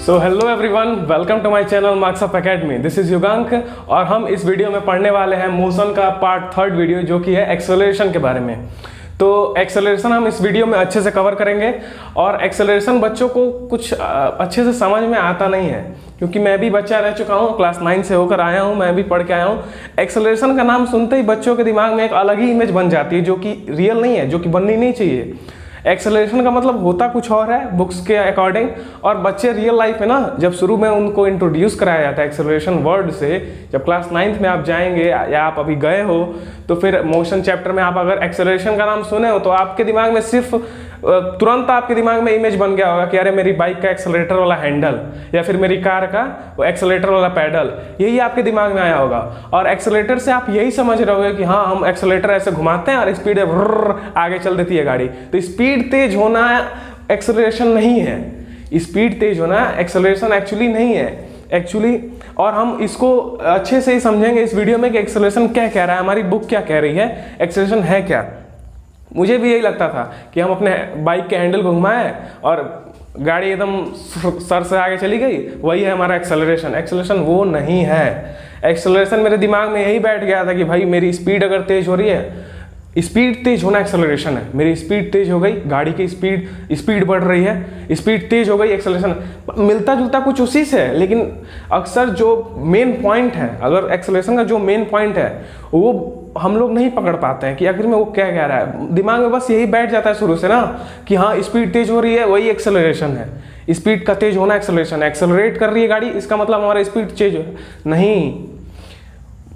So hello everyone, welcome to my channel marks of academy. This is Yugank और हम इस video में पढ़ने वाले हैं मोशन का पार्ट 3 वीडियो जो कि है एक्सेलरेशन के बारे में। तो एक्सेलरेशन हम इस वीडियो में अच्छे से कवर करेंगे और एक्सेलरेशन बच्चों को कुछ अच्छे से समझ में आता नहीं है, क्योंकि मैं भी बच्चा रह चुका हूँ, क्लास 9 से होकर आया हूँ, मैं भी पढ़ के आया हूँ। एक्सेलरेशन का नाम सुनते ही बच्चों के दिमाग में एक अलग ही इमेज बन जाती है जो कि रियल नहीं है, जो कि बननी नहीं चाहिए। एक्सेलरेशन का मतलब होता कुछ और है बुक्स के अकॉर्डिंग, और बच्चे रियल लाइफ में ना जब शुरू में उनको इंट्रोड्यूस कराया जाता है एक्सेलरेशन वर्ड से, जब क्लास 9th में आप जाएंगे या आप अभी गए हो तो फिर मोशन चैप्टर में आप अगर एक्सेलरेशन का नाम सुने हो तो आपके दिमाग में सिर्फ तुरंत आपके दिमाग में इमेज बन गया होगा कि अरे मेरी बाइक का एक्सेलरेटर वाला हैंडल या फिर मेरी कार का वो एक्सेलरेटर वाला पैडल, यही आपके दिमाग में आया होगा। और एक्सेलरेटर से आप यही समझ रहे होगे कि हाँ हम एक्सेलरेटर ऐसे घुमाते हैं और स्पीड आगे चल देती है गाड़ी। तो स्पीड तेज होना एक्सेलरेशन नहीं है, स्पीड तेज होना एक्सेलरेशन एक्चुअली नहीं है एक्चुअली। और हम इसको अच्छे से ही समझेंगे इस वीडियो में कि एक्सेलरेशन क्या कह रहा है, हमारी बुक क्या कह रही है, एक्सेलरेशन है क्या। मुझे भी यही लगता था कि हम अपने बाइक के हैंडल को घुमाएं और गाड़ी एकदम सर से आगे चली गई, वही है हमारा एक्सेलरेशन। एक्सेलरेशन वो नहीं है। एक्सेलरेशन मेरे दिमाग में यही बैठ गया था कि भाई मेरी स्पीड अगर तेज हो रही है, स्पीड तेज होना एक्सेलरेशन है। मेरी स्पीड तेज हो गई, गाड़ी की स्पीड बढ़ रही है, स्पीड तेज हो गई, एक्सेलरेशन। मिलता जुलता कुछ उसी से है, लेकिन अक्सर जो मेन पॉइंट है, अगर एक्सेलरेशन का जो मेन पॉइंट है वो हम लोग नहीं पकड़ पाते हैं कि आखिर में वो क्या कह रहा है। दिमाग में बस यही बैठ जाता है शुरू से ना कि हाँ स्पीड तेज हो रही है वही एक्सेलरेशन है, स्पीड का तेज होना एक्सेलरेशन है, एक्सेलरेट कर रही है गाड़ी इसका मतलब हमारा स्पीड तेज हो नहीं।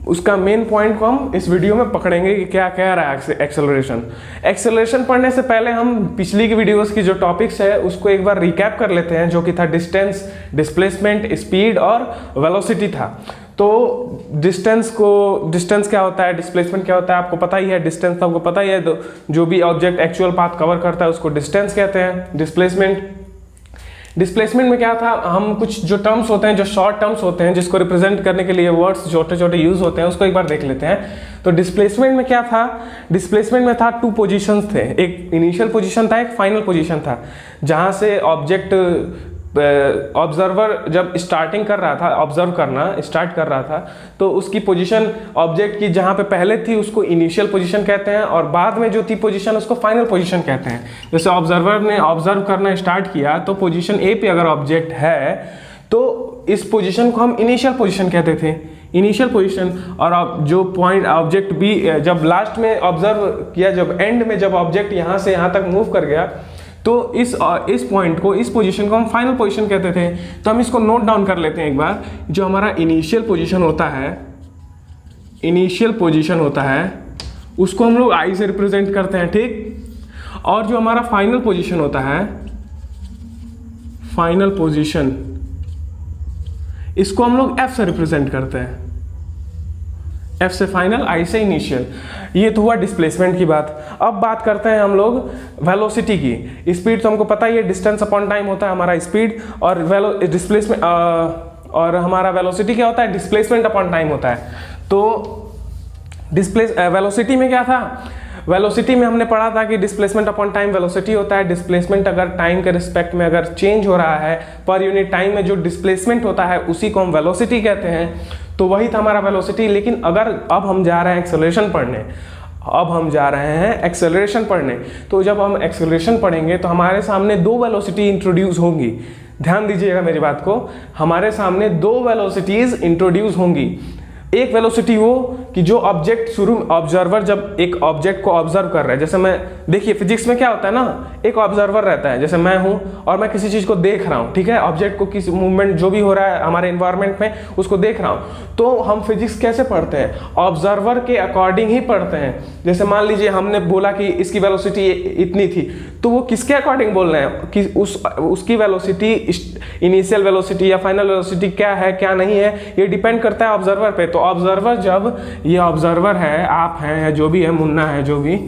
उसका मेन पॉइंट को हम इस वीडियो में पकड़ेंगे कि क्या कह रहा है एक्सेलरेशन। एक्सेलरेशन पढ़ने से पहले हम पिछली की वीडियोस की जो टॉपिक्स है उसको एक बार रिकैप कर लेते हैं, जो कि था डिस्टेंस, डिस्प्लेसमेंट, स्पीड और वेलोसिटी था। तो डिस्टेंस क्या होता है, डिस्प्लेसमेंट क्या होता है आपको पता ही है, डिस्टेंस तो आपको पता ही है, तो जो भी ऑब्जेक्ट एक्चुअल पाथ कवर करता है उसको डिस्टेंस कहते हैं। डिस्प्लेसमेंट में क्या था, हम कुछ जो टर्म्स होते हैं, जो शॉर्ट टर्म्स होते हैं जिसको रिप्रेजेंट करने के लिए वर्ड्स छोटे छोटे यूज होते हैं, उसको एक बार देख लेते हैं। तो डिस्प्लेसमेंट में क्या था, डिस्प्लेसमेंट में था 2 पोजीशंस थे, एक इनिशियल पोजीशन था, एक फाइनल पोजीशन था, जहां से ऑब्जेक्ट ऑब्जर्वर जब स्टार्टिंग कर रहा था, ऑब्जर्व करना स्टार्ट कर रहा था, तो उसकी पोजीशन ऑब्जेक्ट की जहां पे पहले थी उसको इनिशियल पोजीशन कहते हैं, और बाद में जो थी पोजीशन उसको फाइनल पोजीशन कहते हैं। जैसे ऑब्जर्वर ने ऑब्जर्व करना स्टार्ट किया तो पोजीशन ए पे अगर ऑब्जेक्ट है तो इस पोजीशन को हम इनिशियल पोजीशन कहते थे, इनिशियल पोजीशन। और जो पॉइंट ऑब्जेक्ट बी जब लास्ट में ऑब्जर्व किया, जब एंड में जब ऑब्जेक्ट यहाँ से यहाँ तक मूव कर गया तो इस पॉइंट को, इस पोजीशन को हम फाइनल पोजीशन कहते थे। तो हम इसको नोट डाउन कर लेते हैं एक बार। जो हमारा इनिशियल पोजीशन होता है उसको हम लोग आई से रिप्रेजेंट करते हैं, ठीक। और जो हमारा फाइनल पोजीशन होता है, फाइनल पोजीशन, इसको हम लोग एफ से रिप्रेजेंट करते हैं, एफ से फाइनल, आई से इनिशियल। ये तो हुआ डिस्प्लेसमेंट की बात। अब बात करते हैं हम लोग वेलोसिटी की। स्पीड तो हमको पता ही है, डिस्टेंस अपॉन टाइम होता है हमारा स्पीड, और डिस्प्लेसमेंट और हमारा वेलोसिटी क्या होता है, डिस्प्लेसमेंट अपॉन टाइम होता है। तो वेलोसिटी में क्या था, वेलोसिटी में हमने पढ़ा था कि डिस्प्लेसमेंट अपॉन टाइम वेलोसिटी होता है। डिस्प्लेसमेंट अगर टाइम के रिस्पेक्ट में अगर चेंज हो रहा है, पर यूनिट टाइम में जो डिस्प्लेसमेंट होता है उसी को हम वेलोसिटी कहते हैं। तो वही था हमारा वेलोसिटी। लेकिन अगर अब हम जा रहे हैं एक्सेलरेशन पढ़ने, तो जब हम एक्सेलरेशन पढ़ेंगे तो हमारे सामने 2 वेलोसिटी इंट्रोड्यूस होंगी। ध्यान दीजिएगा मेरी बात को, हमारे सामने 2 वेलोसिटीज इंट्रोड्यूस होंगी। एक वेलोसिटी वो कि जो ऑब्जेक्ट शुरू में, ऑब्जर्वर जब एक ऑब्जेक्ट को ऑब्जर्व कर रहा है, जैसे मैं, देखिए फिजिक्स में क्या होता है ना, एक ऑब्जर्वर रहता है, जैसे मैं हूं और मैं किसी चीज को देख रहा हूं, ठीक है, ऑब्जेक्ट को, किसी मूवमेंट जो भी हो रहा है हमारे एनवायरनमेंट में उसको देख रहा हूं। तो हम फिजिक्स कैसे पढ़ते हैं, ऑब्जर्वर के अकॉर्डिंग ही पढ़ते हैं। जैसे मान लीजिए हमने बोला कि इसकी वेलोसिटी इतनी थी, तो वो किसके अकॉर्डिंग बोल रहे हैं कि उसकी वेलोसिटी, इनिशियल वेलोसिटी या फाइनल वेलोसिटी क्या है क्या नहीं है, ये डिपेंड करता है ऑब्जर्वर पे। तो ऑब्जर्वर, जब ये ऑब्जर्वर है, आप हैं या जो भी है, मुन्ना है, जो भी,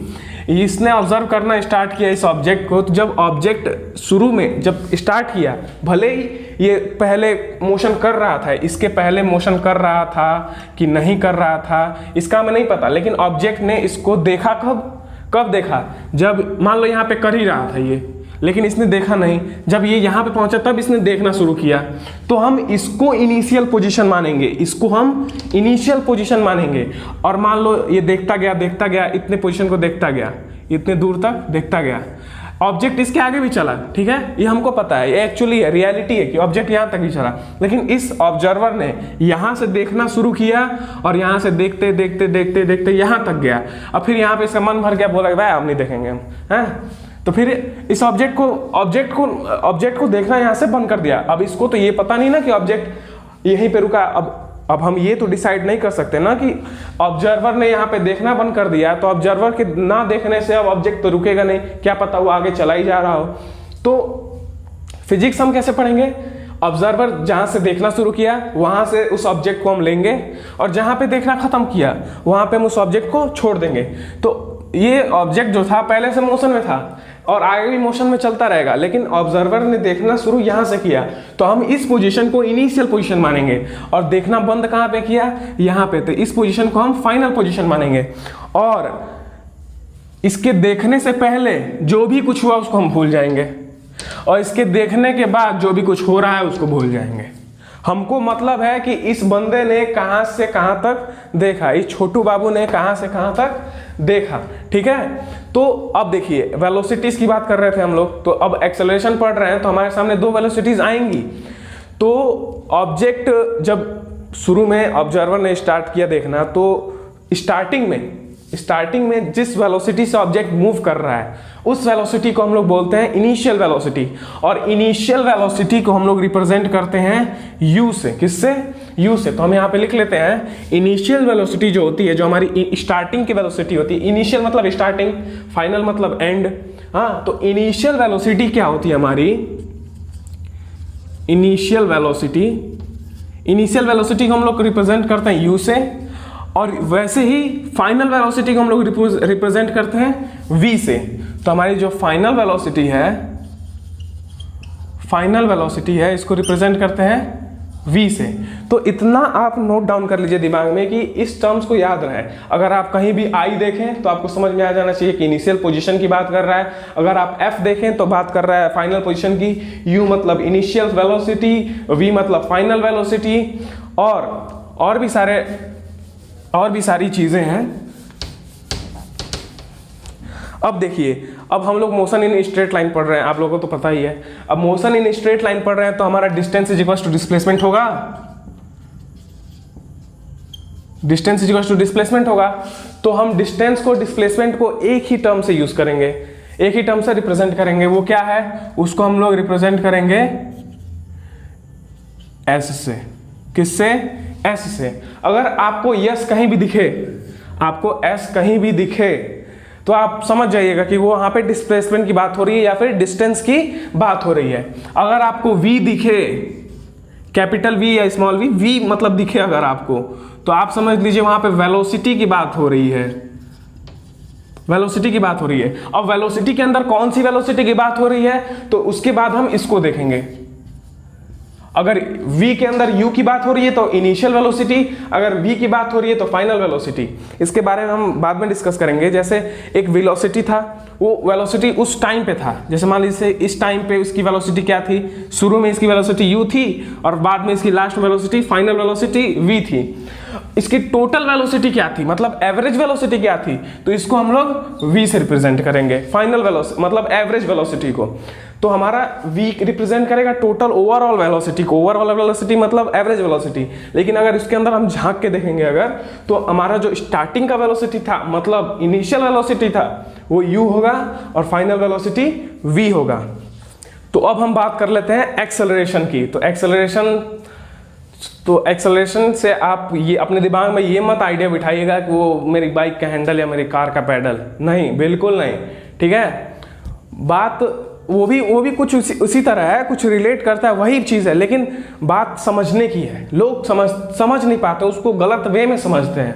इसने ऑब्जर्व करना स्टार्ट किया इस ऑब्जेक्ट को, तो जब ऑब्जेक्ट शुरू में जब स्टार्ट किया, भले ही ये पहले मोशन कर रहा था, इसके पहले मोशन कर रहा था कि नहीं कर रहा था इसका हमें नहीं पता, लेकिन ऑब्जेक्ट ने इसको देखा कब देखा, जब मान लो यहाँ पे कर ही रहा था, ये लेकिन इसने देखा नहीं। जब ये यहाँ पे पहुंचा तब इसने देखना शुरू किया, तो हम इसको इनिशियल पोजीशन मानेंगे, इसको हम इनिशियल पोजीशन मानेंगे। और मान लो ये देखता गया, इतने पोजीशन को देखता गया, इतने दूर तक देखता गया, ऑब्जेक्ट इसके आगे भी चला, ठीक है, ये हमको पता है, ये एक्चुअली रियलिटी है कि ऑब्जेक्ट यहाँ तक भी चला। लेकिन इस ऑब्जर्वर ने यहाँ से देखना शुरू किया और यहाँ से देखते देखते देखते देखते यहाँ तक गया। अब फिर यहाँ पे इसका मन भर गया, बोला भाई अब नहीं देखेंगे हम, हैं। तो फिर इस ऑब्जेक्ट को देखना यहाँ से बंद कर दिया। अब इसको तो ये पता नहीं ना कि ऑब्जेक्ट यहीं पे रुका। अब हम ये तो डिसाइड नहीं कर सकते ना कि ऑब्जर्वर ने यहाँ पे देखना बंद कर दिया, तो ऑब्जर्वर के ना देखने से अब ऑब्जेक्ट तो रुकेगा नहीं, क्या पता वो आगे चला ही जा रहा हो। तो फिजिक्स हम कैसे पढ़ेंगे? ऑब्जर्वर जहाँ से देखना शुरू किया वहाँ से उस ऑब्जेक्ट को हम लेंगे, और जहाँ पे देखना खत्म किया वहाँ पे हम उस ऑब्जेक्ट को छोड़ देंगे। तो ये ऑब्जेक्ट जो था पहले से मोशन में था और आगे भी मोशन में चलता रहेगा, लेकिन ऑब्जर्वर ने देखना शुरू यहाँ से किया, तो हम इस पोजीशन को इनिशियल पोजीशन मानेंगे। और देखना बंद कहाँ पे किया? यहाँ पे, तो इस पोजीशन को हम फाइनल पोजीशन मानेंगे। और इसके देखने से पहले जो भी कुछ हुआ उसको हम भूल जाएंगे, और इसके देखने के बाद जो भी कुछ हो रहा है उसको भूल जाएंगे। हमको मतलब है कि इस बंदे ने कहाँ से कहाँ तक देखा, इस छोटू बाबू ने कहाँ से कहाँ तक देखा, ठीक है। तो अब देखिए वेलोसिटीज की बात कर रहे थे हम लोग, तो अब एक्सेलरेशन पढ़ रहे हैं, तो हमारे सामने दो वेलोसिटीज आएंगी। तो ऑब्जेक्ट जब शुरू में ऑब्जर्वर ने स्टार्ट किया देखना, तो स्टार्टिंग में जिस वेलोसिटी से ऑब्जेक्ट मूव कर रहा है उस वेलोसिटी को हम लोग बोलते हैं इनिशियल वेलोसिटी। और इनिशियल वेलोसिटी को हम लोग रिप्रेजेंट करते हैं u से। किससे? u से। तो हम यहाँ पे लिख लेते हैं इनिशियल वेलोसिटी जो होती है, जो हमारी स्टार्टिंग की वेलोसिटी होती है, इनिशियल मतलब स्टार्टिंग, फाइनल मतलब एंड। हाँ, तो इनिशियल वेलोसिटी क्या होती है हमारी? इनिशियल वेलोसिटी को हम लोग रिप्रेजेंट करते हैं u से, और वैसे ही फाइनल वेलोसिटी को हम लोग रिप्रेजेंट करते हैं v से। तो हमारी जो फाइनल वेलोसिटी है इसको रिप्रेजेंट करते हैं v से। तो इतना आप नोट डाउन कर लीजिए दिमाग में कि इस टर्म्स को याद रहे। अगर आप कहीं भी i देखें तो आपको समझ में आ जाना चाहिए कि इनिशियल पोजीशन की बात कर रहा है। अगर आप f देखें तो बात कर रहा है फाइनल पोजीशन की, u मतलब इनिशियल वेलोसिटी, v मतलब फाइनल वेलोसिटी, और भी सारी चीजें हैं। अब देखिए, अब हम लोग मोशन इन स्ट्रेट लाइन पढ़ रहे हैं, आप लोगों को तो पता ही है। अब मोशन इन स्ट्रेट लाइन पढ़ रहे हैं तो हमारा distance is equal to displacement होगा। Distance is equal to displacement होगा, तो हम डिस्टेंस को, डिस्प्लेसमेंट को एक ही टर्म से यूज करेंगे, एक ही टर्म से रिप्रेजेंट करेंगे। वो क्या है? उसको हम लोग रिप्रेजेंट करेंगे s से। किससे? s से। अगर आपको यस कहीं भी दिखे, तो आप समझ जाइएगा कि वो वहां पे डिस्प्लेसमेंट की बात हो रही है या फिर डिस्टेंस की बात हो रही है। अगर आपको v दिखे, कैपिटल V या स्मॉल v मतलब दिखे अगर आपको, तो आप समझ लीजिए वहां पे वेलोसिटी की बात हो रही है। अब वेलोसिटी के अंदर कौन सी वेलोसिटी की बात हो रही है, तो उसके बाद हम इसको देखेंगे। अगर v के अंदर u की बात हो रही है तो इनिशियल वेलोसिटी, अगर v की बात हो रही है तो फाइनल वेलोसिटी। इसके बारे में हम बाद में डिस्कस करेंगे। जैसे एक वेलोसिटी था, वो वेलोसिटी उस टाइम पे था, जैसे मान लीजिए इस टाइम पे उसकी वेलोसिटी क्या थी? शुरू में इसकी वेलोसिटी u थी और बाद में इसकी last velocity, final velocity v थी। इसकी टोटल वेलोसिटी क्या थी, मतलब एवरेज वेलोसिटी क्या थी? तो इसको हम लोग v से रिप्रेजेंट करेंगे, फाइनल वेलोसिटी मतलब एवरेज वेलोसिटी को। तो हमारा v रिप्रेजेंट करेगा टोटल ओवरऑल वेलोसिटी को, ओवरऑल वेलोसिटी मतलब एवरेज वेलोसिटी। लेकिन अगर इसके अंदर हम झांक के देखेंगे अगर, तो हमारा जो स्टार्टिंग का वेलोसिटी था, मतलब इनिशियल वेलोसिटी था, वो u होगा और फाइनल वेलोसिटी v होगा। तो अब हम बात कर लेते हैं एक्सेलरेशन की। तो एक्सेलरेशन से आप ये अपने दिमाग में ये मत आइडिया बिठाइएगा कि वो मेरी बाइक का हैंडल या मेरी कार का पैडल, नहीं, बिल्कुल नहीं, ठीक है। बात वो भी कुछ उसी तरह है, कुछ रिलेट करता है, वही चीज़ है, लेकिन बात समझने की है। लोग समझ नहीं पाते, उसको गलत वे में समझते हैं।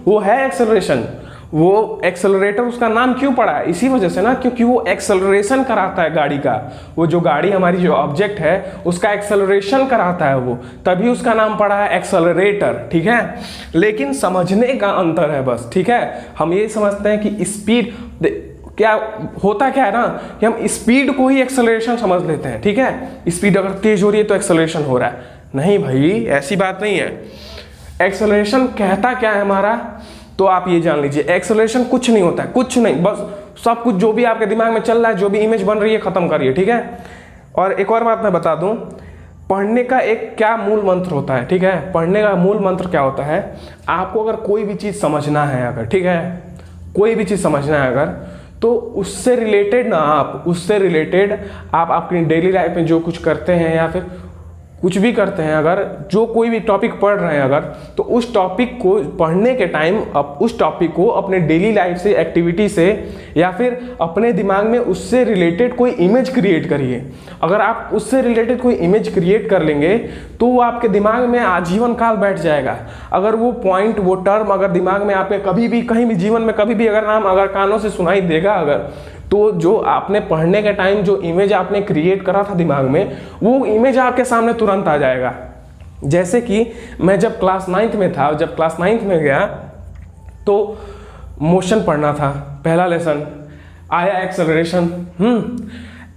वो है एक्सेलरेशन। वो एक्सेलरेटर उसका नाम क्यों पड़ा है? इसी वजह से ना, क्योंकि वो एक्सेलरेशन कराता है गाड़ी का। वो जो गाड़ी हमारी जो ऑब्जेक्ट है उसका एक्सेलरेशन कराता है वो, तभी उसका नाम पड़ा है एक्सेलरेटर, ठीक है। लेकिन समझने का अंतर है बस, ठीक है। हम ये समझते हैं कि स्पीड, क्या होता क्या है ना कि हम स्पीड को ही एक्सेलरेशन समझ लेते हैं, ठीक है। स्पीड अगर तेज हो रही है तो एक्सेलरेशन हो रहा है, नहीं भाई ऐसी बात नहीं है। एक्सेलरेशन कहता क्या है हमारा, तो आप ये जान लीजिए एक्सेलरेशन कुछ नहीं होता है, कुछ नहीं, बस सब कुछ जो भी आपके दिमाग में चल रहा है, जो भी इमेज बन रही है खत्म करिए, ठीक है। और एक और बात मैं बता दूं, पढ़ने का एक क्या मूल मंत्र होता है, ठीक है। पढ़ने का मूल मंत्र क्या होता है, आपको अगर कोई भी चीज़ समझना है अगर, ठीक है, कोई भी चीज़ समझना है अगर, तो उससे रिलेटेड आप अपनी डेली लाइफ में जो कुछ करते हैं या फिर कुछ भी करते हैं, अगर जो कोई भी टॉपिक पढ़ रहे हैं अगर, तो उस टॉपिक को पढ़ने के टाइम उस टॉपिक को अपने डेली लाइफ से, एक्टिविटी से, या फिर अपने दिमाग में उससे रिलेटेड कोई इमेज क्रिएट करिए। अगर आप उससे रिलेटेड कोई इमेज क्रिएट कर लेंगे तो वो आपके दिमाग में आजीवन काल बैठ जाएगा। अगर वो पॉइंट, वो टर्म अगर दिमाग में आपके कभी भी, कहीं भी जीवन में कभी भी अगर नाम अगर कानों से सुनाई देगा अगर, तो जो आपने पढ़ने के टाइम जो इमेज आपने क्रिएट करा था दिमाग में, वो इमेज आपके सामने तुरंत आ जाएगा। जैसे कि मैं जब क्लास 9th में था, जब क्लास 9th में गया तो मोशन पढ़ना था, पहला लेसन आया एक्सेलरेशन।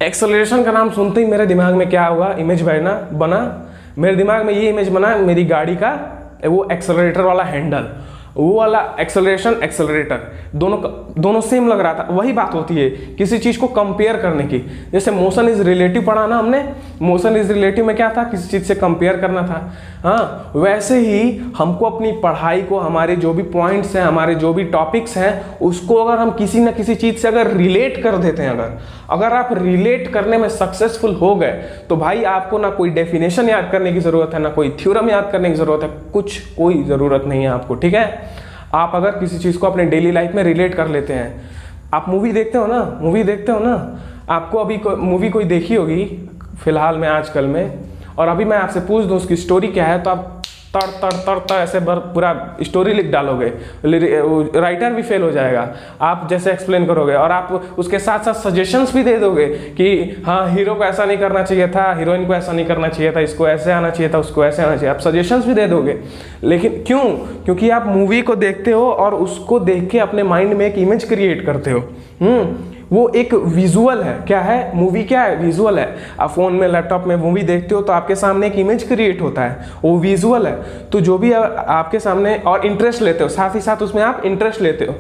एक्सेलरेशन का नाम सुनते ही मेरे दिमाग में क्या हुआ, इमेज बना मेरे दिमाग में ये इमेज बना, मेरी गाड़ी का वो एक्सेलरेटर वाला हैंडल, वो वाला एक्सेलरेशन, एक्सेलरेटर दोनों सेम लग रहा था। वही बात होती है किसी चीज़ को कंपेयर करने की। जैसे मोशन इज रिलेटिव पढ़ा ना हमने, मोशन इज रिलेटिव में क्या था, किसी चीज़ से कंपेयर करना था। हाँ, वैसे ही हमको अपनी पढ़ाई को, हमारे जो भी पॉइंट्स हैं, हमारे जो भी टॉपिक्स हैं, उसको अगर हम किसी न किसी चीज़ से अगर रिलेट कर देते हैं, अगर आप रिलेट करने में सक्सेसफुल हो गए, तो भाई आपको ना कोई डेफिनेशन याद करने की ज़रूरत है, ना कोई थ्योरम याद करने की ज़रूरत है, कोई ज़रूरत नहीं है आपको, ठीक है। आप अगर किसी चीज़ को अपने डेली लाइफ में रिलेट कर लेते हैं, आप मूवी देखते हो ना, आपको अभी मूवी कोई देखी होगी फिलहाल में, आजकल में, और अभी मैं आपसे पूछ दूं उसकी स्टोरी क्या है, तो आप तर ऐसे पूरा स्टोरी लिख डालोगे, राइटर भी फेल हो जाएगा। आप जैसे एक्सप्लेन करोगे और आप उसके साथ साथ सजेशंस भी दे दोगे कि हाँ, हीरो को ऐसा नहीं करना चाहिए था, हीरोइन को ऐसा नहीं करना चाहिए था, इसको ऐसे आना चाहिए था, उसको ऐसे आना चाहिए, आप सजेशंस भी दे दोगे। लेकिन क्यों? क्योंकि आप मूवी को देखते हो और उसको देख के अपने माइंड में एक इमेज क्रिएट करते हो। वो एक विजुअल है। क्या है मूवी? क्या है? विजुअल है। आप फोन में, लैपटॉप में मूवी देखते हो तो आपके सामने एक इमेज क्रिएट होता है, वो विजुअल है। तो जो भी आपके सामने, और इंटरेस्ट लेते हो, साथ ही साथ उसमें आप इंटरेस्ट लेते हो,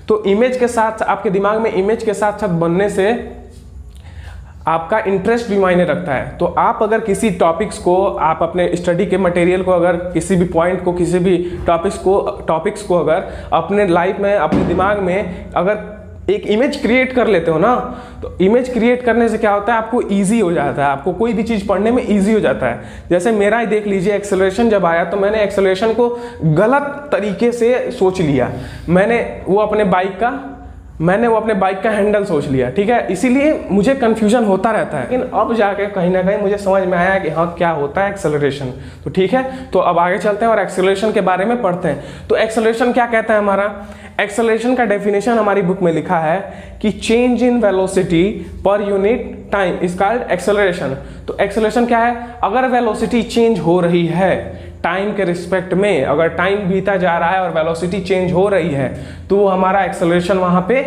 तो इमेज के साथ, आपके दिमाग में इमेज के साथ साथ बनने से आपका इंटरेस्ट भी मायने रखता है। तो आप अगर किसी टॉपिक्स को, आप अपने स्टडी के मटेरियल को, अगर किसी भी पॉइंट को, किसी भी टॉपिक्स को अगर अपने लाइफ में, अपने दिमाग में अगर एक इमेज क्रिएट कर लेते हो ना, तो इमेज क्रिएट करने से क्या होता है, आपको इजी हो जाता है, आपको कोई भी चीज़ पढ़ने में इजी हो जाता है। जैसे मेरा ही देख लीजिए, एक्सेलरेशन जब आया तो मैंने एक्सेलरेशन को गलत तरीके से सोच लिया। मैंने वो अपने बाइक का हैंडल सोच लिया, ठीक है। इसीलिए मुझे कंफ्यूजन होता रहता है, लेकिन अब जाके कहीं ना कहीं मुझे समझ में आया कि हाँ, क्या होता है एक्सेलरेशन। तो ठीक है, तो अब आगे चलते हैं और एक्सेलरेशन के बारे में पढ़ते हैं। तो एक्सेलरेशन क्या कहता है हमारा? एक्सेलरेशन का डेफिनेशन हमारी बुक में लिखा है कि change in velocity per unit time is called acceleration. तो एक्सेलरेशन क्या है? अगर वेलोसिटी चेंज हो रही है टाइम के रिस्पेक्ट में, अगर टाइम बीता जा रहा है और वेलोसिटी चेंज हो रही है, तो हमारा एक्सेलरेशन वहां पे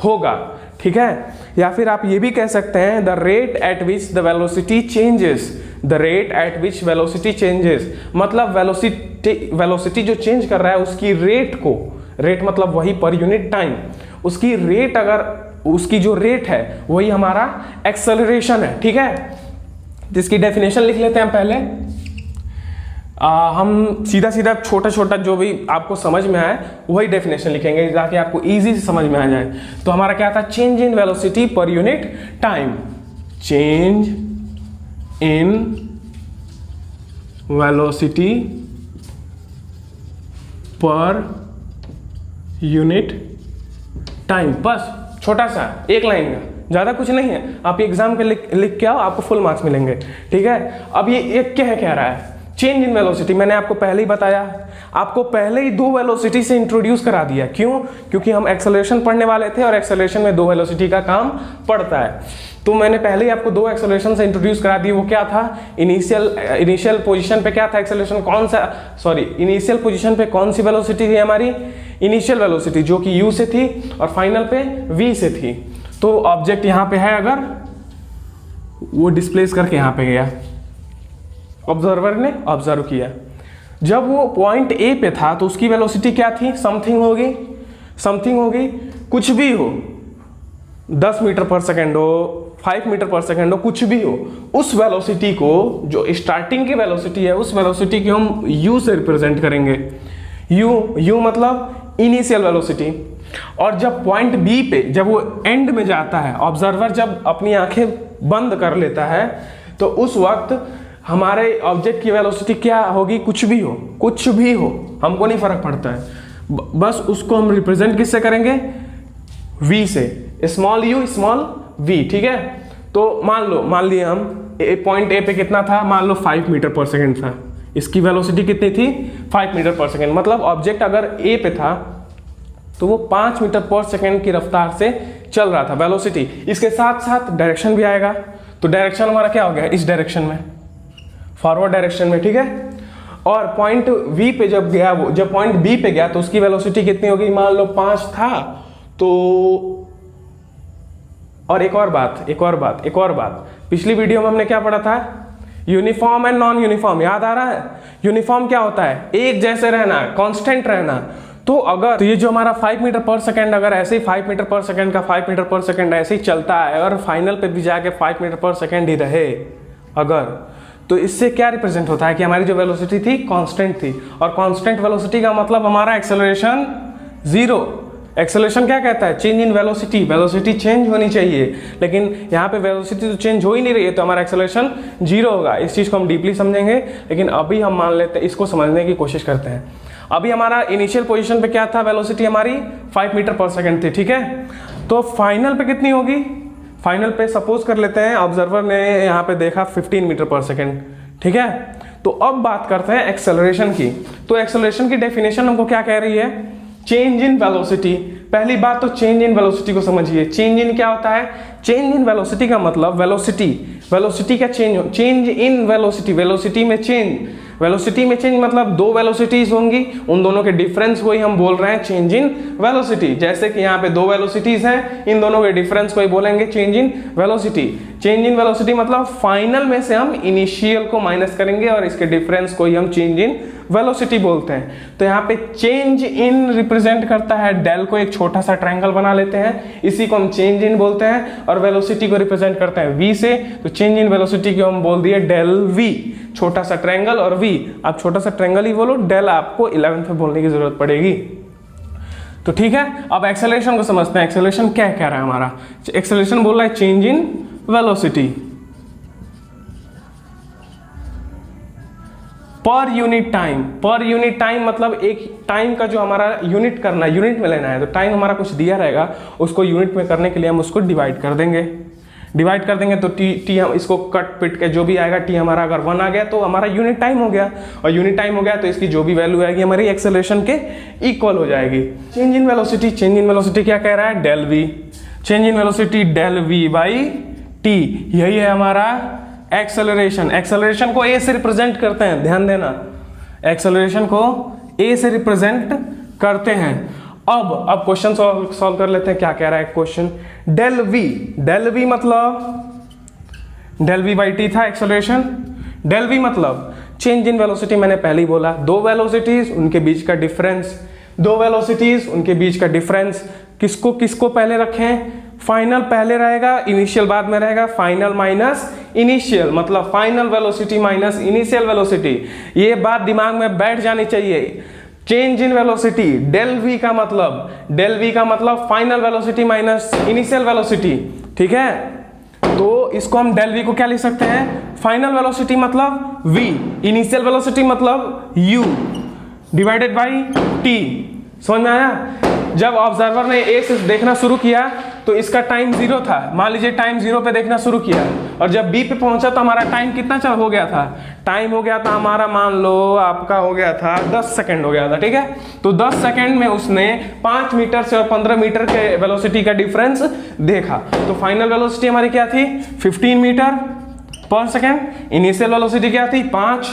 होगा, ठीक है। या फिर आप ये भी कह सकते हैं the rate at which the velocity changes, the rate at which velocity changes, मतलब वेलोसिटी जो चेंज कर रहा है उसकी रेट मतलब वही पर यूनिट टाइम, उसकी रेट, अगर उसकी जो रेट है वही हमारा एक्सेलरेशन है, ठीक है। जिसकी डेफिनेशन लिख लेते हैं पहले। हम सीधा छोटा जो भी आपको समझ में आए वही डेफिनेशन लिखेंगे ताकि आपको इजी से समझ में आ जाए। तो हमारा क्या था? Change in velocity per unit time, change in velocity per unit time, बस छोटा सा एक लाइन का, ज़्यादा कुछ नहीं है। आप एग्जाम के लिख के आओ, आपको फुल मार्क्स मिलेंगे, ठीक है। अब ये एक क्या कह रहा है? Change in velocity. मैंने आपको पहले ही बताया, आपको पहले ही 2 वेलोसिटी से इंट्रोड्यूस करा दिया। क्यों? क्योंकि हम एक्सेलरेशन पढ़ने वाले थे और एक्सेलरेशन में 2 वेलोसिटी का काम पड़ता है। तो मैंने पहले ही आपको 2 एक्सेलरेशन से इंट्रोड्यूस करा दिए। वो क्या था? इनिशियल पोजीशन पे क्या था एक्सेलरेशन? इनिशियल पोजीशन पे कौन सी वेलोसिटी थी हमारी? इनिशियल वेलोसिटी, जो कि u से थी और फाइनल पे v से थी। तो ऑब्जेक्ट यहाँ पे है, अगर वो डिस्प्लेस करके यहाँ पे गया, ऑब्जर्वर ने ऑब्जर्व किया, जब वो पॉइंट ए पे था तो उसकी वेलोसिटी क्या थी, समथिंग होगी, कुछ भी हो, 10 मीटर पर सेकेंड हो, 5 मीटर पर सेकेंड हो, कुछ भी हो, उस वेलोसिटी को, जो स्टार्टिंग की वेलोसिटी है, उस वेलोसिटी को हम u से रिप्रेजेंट करेंगे। u मतलब इनिशियल वेलोसिटी। और जब पॉइंट बी पे, जब वो एंड में जाता है, ऑब्जर्वर जब अपनी आंखें बंद कर लेता है, तो उस वक्त हमारे ऑब्जेक्ट की वेलोसिटी क्या होगी, कुछ भी हो, हमको नहीं फर्क पड़ता है, बस उसको हम रिप्रेजेंट किससे करेंगे, v से, स्मॉल u स्मॉल v, ठीक है। तो मान लिए हम पॉइंट ए पे कितना था, मान लो 5 मीटर पर सेकेंड था, इसकी वेलोसिटी कितनी थी, 5 मीटर पर सेकेंड, मतलब ऑब्जेक्ट अगर ए पे था तो वो 5 मीटर पर सेकेंड की रफ्तार से चल रहा था, वेलोसिटी। इसके साथ साथ डायरेक्शन भी आएगा, तो डायरेक्शन हमारा क्या हो गया, इस डायरेक्शन में, फॉरवर्ड डायरेक्शन में, ठीक है। और पॉइंट वी पे जब पॉइंट बी पे गया तो उसकी वेलोसिटी कितनी होगी, मान लो 5 था, तो और एक और बात, पिछली वीडियो में हमने क्या पढ़ा था, यूनिफॉर्म एंड नॉन यूनिफॉर्म, याद आ रहा है। यूनिफॉर्म क्या होता है, एक जैसे रहना, कांस्टेंट रहना। तो अगर, तो ये जो हमारा 5 मीटर पर सेकेंड, अगर ऐसे ही 5 मीटर पर सेकेंड का 5 मीटर पर सेकेंड ऐसे ही चलता है और फाइनल पे भी जाके 5 मीटर पर सेकेंड ही रहे अगर, तो इससे क्या रिप्रेजेंट होता है कि हमारी जो वेलोसिटी थी कांस्टेंट थी, और कांस्टेंट वेलोसिटी का मतलब हमारा एक्सेलरेशन 0। एक्सेलरेशन क्या कहता है, चेंज इन वेलोसिटी चेंज होनी चाहिए, लेकिन यहाँ पे वेलोसिटी तो चेंज हो ही नहीं रही है, तो हमारा एक्सेलरेशन 0 होगा। इस चीज़ को हम डीपली समझेंगे, लेकिन अभी हम मान लेते हैं, इसको समझने की कोशिश करते हैं। अभी हमारा इनिशियल पोजीशन पे क्या था, वेलोसिटी हमारी 5 मीटर पर सेकेंड थी, ठीक है। तो फाइनल पे कितनी होगी, फाइनल पे सपोज कर लेते हैं ऑब्जर्वर ने यहाँ पे देखा 15 मीटर पर सेकेंड, ठीक है। तो अब बात करते हैं एक्सेलरेशन की। तो एक्सेलरेशन की डेफिनेशन हमको क्या कह रही है, चेंज इन वेलोसिटी। पहली बात तो चेंज इन वेलोसिटी को समझिए। चेंज इन क्या होता है, चेंज इन वेलोसिटी का मतलब वेलोसिटी का चेंज इन वेलोसिटी में चेंज मतलब दो वेलोसिटीज होंगी, उन दोनों के डिफरेंस को ही हम बोल रहे हैं चेंज इन वेलोसिटी। जैसे कि यहाँ पे दो वेलोसिटीज हैं, इन दोनों के डिफरेंस को ही बोलेंगे change in velocity. Change in velocity मतलब फाइनल में से हम इनिशियल को माइनस करेंगे और इसके डिफरेंस को ही हम चेंज इन वेलोसिटी बोलते हैं। तो यहाँ पे चेंज इन रिप्रेजेंट करता है डेल को, एक छोटा सा ट्रायंगल बना लेते हैं, इसी को हम चेंज इन बोलते हैं, और वेलोसिटी को रिप्रेजेंट करते हैं v से। तो चेंज इन वेलोसिटी को हम बोल दिए डेल v, छोटा सा ट्रायंगल और v, आप छोटा सा ट्रायंगल ही बोलो, डेल आपको 11th में बोलने की जरूरत पड़ेगी। तो ठीक है, अब एक्सेलरेशन को समझते हैं। एक्सेलरेशन क्या कह रहा है हमारा, एक्सेलरेशन बोल रहा है change in velocity per unit time मतलब एक टाइम का जो हमारा यूनिट करना है, यूनिट में लेना है। तो टाइम हमारा कुछ दिया रहेगा, उसको यूनिट में करने के लिए हम उसको डिवाइड कर देंगे तो टी हम इसको कट पिट के जो भी आएगा, टी हमारा अगर 1 आ गया तो हमारा यूनिट टाइम हो गया, और यूनिट टाइम हो गया तो इसकी जो भी वैल्यू आएगी हमारी एक्सेलरेशन के इक्वल हो जाएगी। चेंज इन वेलोसिटी क्या कह रहा है, del v. Change in velocity del v by t, यही है हमारा एक्सेलरेशन को ए से रिप्रेजेंट करते हैं, ध्यान देना, एक्सेलरेशन को ए से रिप्रेजेंट करते हैं। अब क्वेश्चन सॉल्व कर लेते हैं। क्या कह रहा है क्वेश्चन, डेल वी मतलब डेल वी बाई टी था एक्सेलरेशन। डेल वी मतलब चेंज इन वेलोसिटी, मैंने पहले ही बोला, दो वेलोसिटीज उनके बीच का डिफरेंस, किसको पहले रखें, फाइनल पहले रहेगा, इनिशियल बाद में रहेगा। फाइनल माइनस इनिशियल मतलब final velocity minus initial velocity, ये बात दिमाग में बैठ जानी चाहिए। Change in velocity del v का मतलब final velocity minus initial velocity, ठीक है। तो इसको हम डेल वी को क्या लिख सकते हैं, फाइनल वेलोसिटी मतलब v, इनिशियल वेलोसिटी मतलब u डिवाइडेड बाई t। समझ में आया। जब ऑब्जर्वर ने ए से देखना शुरू किया तो इसका टाइम 0 था, मान लीजिए टाइम 0 पे देखना शुरू किया, और जब बी पे पहुंचा तो हमारा टाइम कितना हो गया था, टाइम हो गया था हमारा, मान लो आपका हो गया था 10 सेकंड हो गया था, ठीक है। तो 10 सेकंड में उसने 5 मीटर से और 15 मीटर के वेलोसिटी का डिफरेंस देखा। तो फाइनल वेलोसिटी हमारी क्या थी, 15 metre per second. Initial velocity क्या थी, 5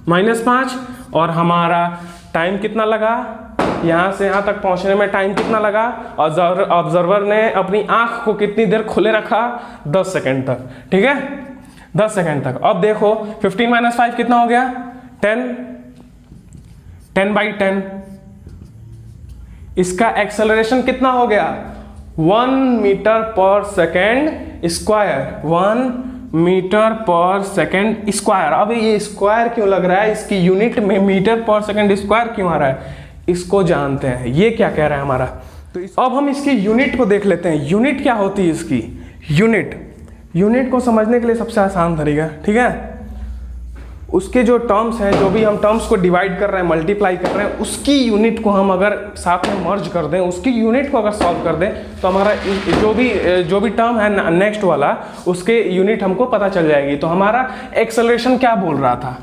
-5, और हमारा टाइम कितना लगा, यहाँ से यहाँ तक पहुँचने में टाइम कितना लगा, ऑब्जर्वर ने अपनी आँख को कितनी देर खुले रखा, 10 सेकेंड तक, ठीक है, 10 सेकेंड तक। अब देखो 15 - 5 कितना हो गया, 10, 10/10। इसका एक्सेलरेशन कितना हो गया, 1 मीटर पर सेकेंड स्क्वायर, 1 मीटर पर सेकेंड स्क्वायर। अब ये स्क्वायर क्यों लग रहा है, इसकी यूनिट में मीटर पर सेकेंड स्क्वायर क्यों आ रहा है, इसको जानते हैं, ये क्या कह रहा है हमारा। तो अब हम इसकी यूनिट को देख लेते हैं। यूनिट क्या होती है इसकी, यूनिट को समझने के लिए सबसे आसान तरीका, ठीक है, उसके जो टर्म्स हैं, जो भी हम टर्म्स को डिवाइड कर रहे हैं, मल्टीप्लाई कर रहे हैं, उसकी यूनिट को हम अगर साथ में मर्ज कर दें, उसकी यूनिट को अगर सॉल्व कर दें, तो हमारा जो भी टर्म है नेक्स्ट वाला, उसके यूनिट हमको पता चल जाएगी। तो हमारा एक्सेलरेशन क्या बोल रहा था,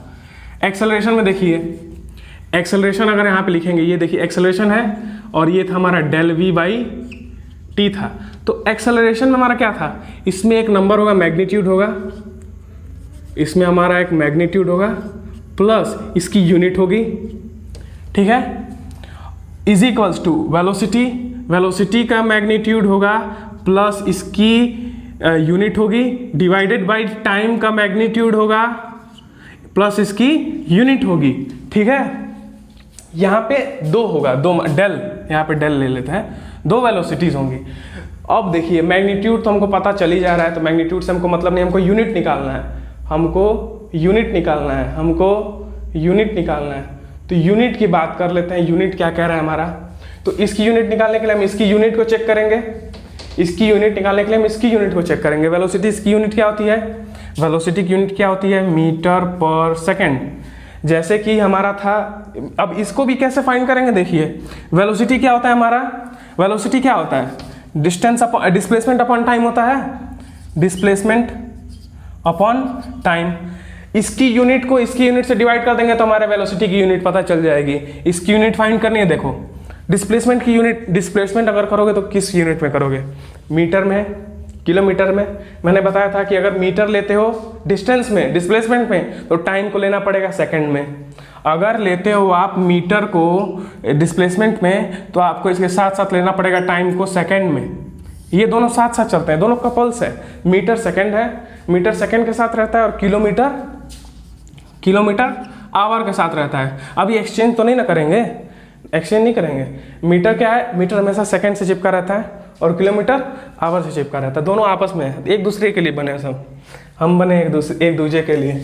एक्सेलरेशन में देखिए, एक्सेलरेशन अगर यहाँ पे लिखेंगे, ये देखिए एक्सेलरेशन है और ये था हमारा डेल v/t था। तो एक्सेलरेशन में हमारा क्या था, इसमें एक नंबर होगा, मैग्नीट्यूड होगा, इसमें हमारा एक मैग्नीट्यूड होगा प्लस इसकी यूनिट होगी, ठीक है, इज इक्वल्स टू वेलोसिटी का मैग्नीट्यूड होगा प्लस इसकी यूनिट होगी, डिवाइडेड बाय टाइम का मैग्नीट्यूड होगा प्लस इसकी यूनिट होगी, ठीक है। यहाँ पे 2 होगा, 2 डेल, यहाँ पे डेल ले लेते हैं, 2 वेलोसिटीज होंगी। अब देखिए मैग्नीट्यूड तो हमको पता चल ही जा रहा है, तो मैग्नीट्यूड से हमको मतलब नहीं, हमको यूनिट निकालना है, तो यूनिट की बात कर लेते हैं। यूनिट क्या कह रहा है हमारा, तो इसकी यूनिट निकालने के लिए हम इसकी यूनिट को चेक करेंगे, इसकी यूनिट निकालने के लिए हम इसकी यूनिट को चेक करेंगे। वेलोसिटी इसकी यूनिट क्या होती है, वेलोसिटी की यूनिट क्या होती है, मीटर पर सेकेंड। जैसे कि हमारा था, अब इसको भी कैसे फाइंड करेंगे, देखिए वेलोसिटी क्या होता है हमारा, वेलोसिटी क्या होता है, डिस्प्लेसमेंट अपॉन टाइम होता है, डिस्प्लेसमेंट अपॉन टाइम। इसकी यूनिट को इसकी यूनिट से डिवाइड कर देंगे तो हमारे वेलोसिटी की यूनिट पता चल जाएगी। इसकी यूनिट फाइंड करनी है, देखो डिस्प्लेसमेंट की यूनिट, डिस्प्लेसमेंट अगर करोगे तो किस यूनिट में करोगे, मीटर में, किलोमीटर में। मैंने बताया था कि अगर मीटर लेते हो डिस्टेंस में, डिस्प्लेसमेंट में, तो टाइम को लेना पड़ेगा सेकंड में। अगर लेते हो आप मीटर को डिस्प्लेसमेंट में, तो आपको इसके साथ साथ लेना पड़ेगा टाइम को सेकंड में। ये दोनों साथ साथ चलते हैं, दोनों कपल्स है। मीटर सेकंड है, मीटर सेकंड के साथ रहता है, और किलोमीटर आवर के साथ रहता है। अब ये एक्सचेंज तो नहीं ना करेंगे, एक्सचेंज नहीं करेंगे। मीटर क्या है, मीटर हमेशा सेकंड से चिपका रहता है, और किलोमीटर आवर से चिपका रहता है। दोनों आपस में एक दूसरे के लिए बने, सब हम बने एक दूसरे के लिए।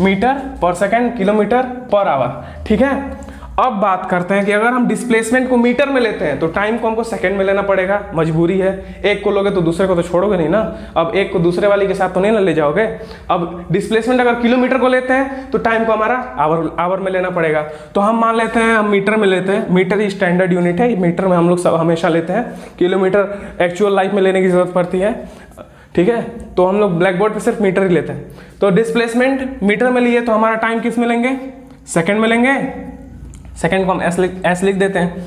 Metre per second, kilometre per hour, ठीक है। अब बात करते हैं कि अगर हम डिस्प्लेसमेंट को मीटर में लेते हैं तो टाइम को हमको सेकंड में लेना पड़ेगा, मजबूरी है। एक को लोगे तो दूसरे को तो छोड़ोगे नहीं ना, अब एक को दूसरे वाली के साथ तो नहीं ना ले जाओगे। अब डिस्प्लेसमेंट अगर किलोमीटर को लेते हैं तो टाइम को हमारा आवर में लेना पड़ेगा। तो हम मान लेते हैं हम मीटर में लेते हैं, मीटर ही स्टैंडर्ड यूनिट है, मीटर में हम लोग हमेशा लेते हैं। किलोमीटर एक्चुअल लाइफ में लेने की जरूरत पड़ती है, ठीक है, तो हम लोग ब्लैक बोर्ड पे सिर्फ मीटर ही लेते हैं। तो डिस्प्लेसमेंट मीटर में लिए तो हमारा टाइम किस में लेंगे, सेकंड में लेंगे। सेकंड को हम एस लिख देते हैं।